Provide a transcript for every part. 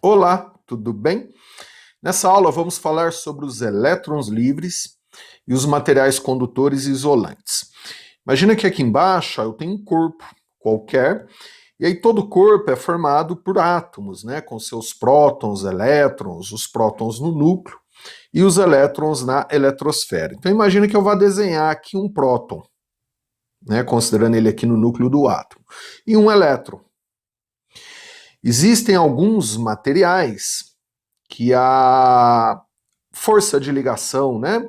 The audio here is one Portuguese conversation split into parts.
Olá, tudo bem? Nessa aula vamos falar sobre os elétrons livres e os materiais condutores e isolantes. Imagina que aqui embaixo eu tenho um corpo qualquer, e aí todo corpo é formado por átomos, né, com seus prótons, elétrons, os prótons no núcleo e os elétrons na eletrosfera. Então imagina que eu vá desenhar aqui um próton, né, considerando ele aqui no núcleo do átomo, e um elétron. Existem alguns materiais que a força de ligação, né,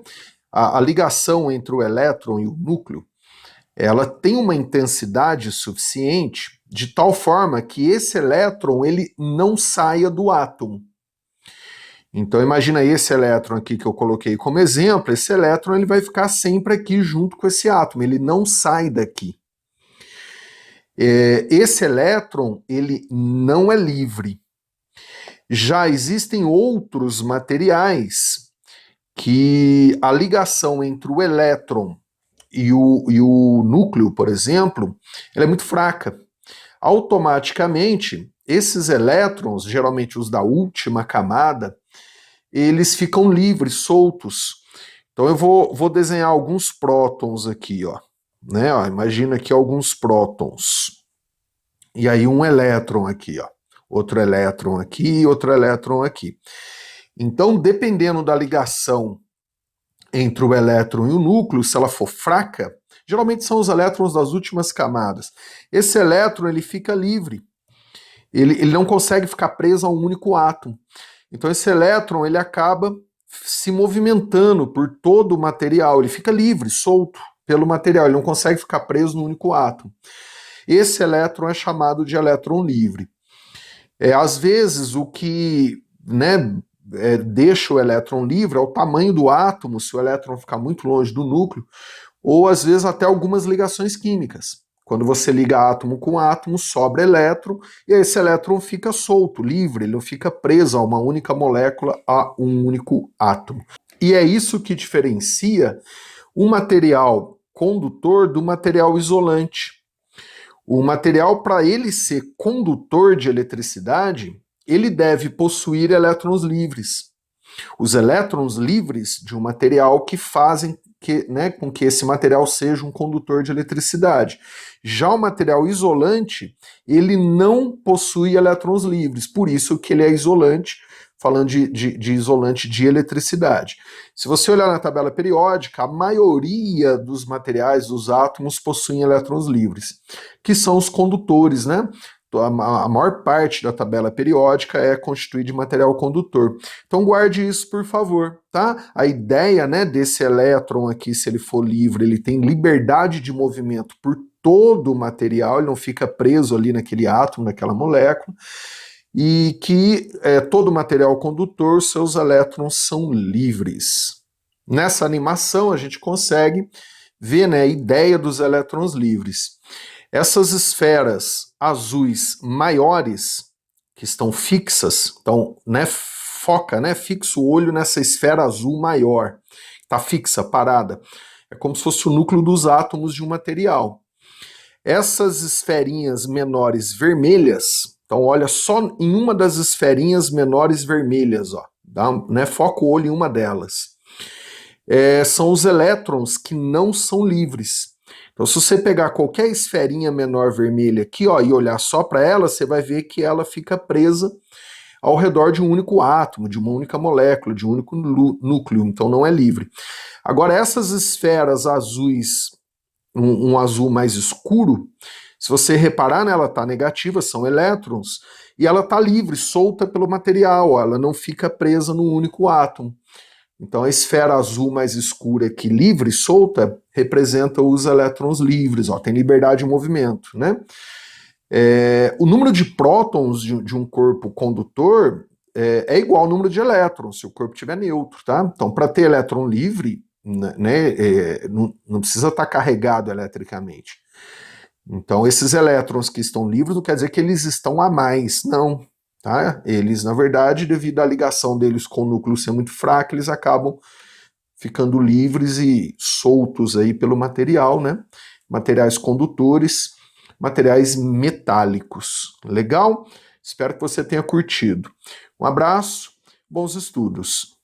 a ligação entre o elétron e o núcleo, ela tem uma intensidade suficiente de tal forma que esse elétron ele não saia do átomo. Então imagina esse elétron aqui que eu coloquei como exemplo, esse elétron ele vai ficar sempre aqui junto com esse átomo, ele não sai daqui. Esse elétron ele não é livre. Já existem outros materiais que a ligação entre o elétron e o núcleo, por exemplo, ela é muito fraca. Automaticamente, esses elétrons, geralmente os da última camada, eles ficam livres, soltos. Então eu vou desenhar alguns prótons aqui, ó. Né? Ó, imagina aqui alguns prótons. E aí um elétron aqui, ó. Outro elétron aqui e outro elétron aqui. Então, dependendo da ligação entre o elétron e o núcleo, se ela for fraca, geralmente são os elétrons das últimas camadas. Esse elétron ele fica livre. Ele não consegue ficar preso a um único átomo. Então esse elétron ele acaba se movimentando por todo o material, ele fica livre, solto pelo material, ele não consegue ficar preso num único átomo. Esse elétron é chamado de elétron livre. Às vezes o que, né, deixa o elétron livre é o tamanho do átomo, se o elétron ficar muito longe do núcleo, ou às vezes até algumas ligações químicas. Quando você liga átomo com átomo, sobra elétron, e esse elétron fica solto, livre, ele não fica preso a uma única molécula, a um único átomo. E é isso que diferencia o material condutor do material isolante. O material, para ele ser condutor de eletricidade, ele deve possuir elétrons livres. Os elétrons livres de um material que fazem com que esse material seja um condutor de eletricidade. Já o material isolante, ele não possui elétrons livres, por isso que ele é isolante, falando de isolante de eletricidade. Se você olhar na tabela periódica, a maioria dos materiais, dos átomos, possuem elétrons livres, que são os condutores, né? A maior parte da tabela periódica é constituída de material condutor. Então guarde isso, por favor, tá? A ideia, né, desse elétron aqui, se ele for livre, ele tem liberdade de movimento por todo o material, ele não fica preso ali naquele átomo, naquela molécula, e que todo material condutor, seus elétrons são livres. Nessa animação a gente consegue ver, né, a ideia dos elétrons livres. Essas esferas azuis maiores, que estão fixas, então, né, foca, né, fixa o olho nessa esfera azul maior, está fixa, parada. É como se fosse o núcleo dos átomos de um material. Essas esferinhas menores vermelhas, então olha só em uma das esferinhas menores vermelhas, ó, né, foca o olho em uma delas. São os elétrons que não são livres. Então, se você pegar qualquer esferinha menor vermelha aqui, ó, e olhar só para ela, você vai ver que ela fica presa ao redor de um único átomo, de uma única molécula, de um único núcleo, então não é livre. Agora, essas esferas azuis, um azul mais escuro, se você reparar, né, ela está negativa, são elétrons, e ela está livre, solta pelo material, ó, ela não fica presa num único átomo. Então a esfera azul mais escura aqui, livre, solta, representa os elétrons livres, ó, tem liberdade de movimento, né? O número de prótons de um corpo condutor é igual ao número de elétrons, se o corpo estiver neutro, tá? Então para ter elétron livre, né, não precisa estar carregado eletricamente. Então esses elétrons que estão livres não quer dizer que eles estão a mais, não. Tá? Eles, na verdade, devido à ligação deles com o núcleo ser muito fraca, eles acabam ficando livres e soltos aí pelo material, né? Materiais condutores, materiais metálicos. Legal? Espero que você tenha curtido. Um abraço, bons estudos.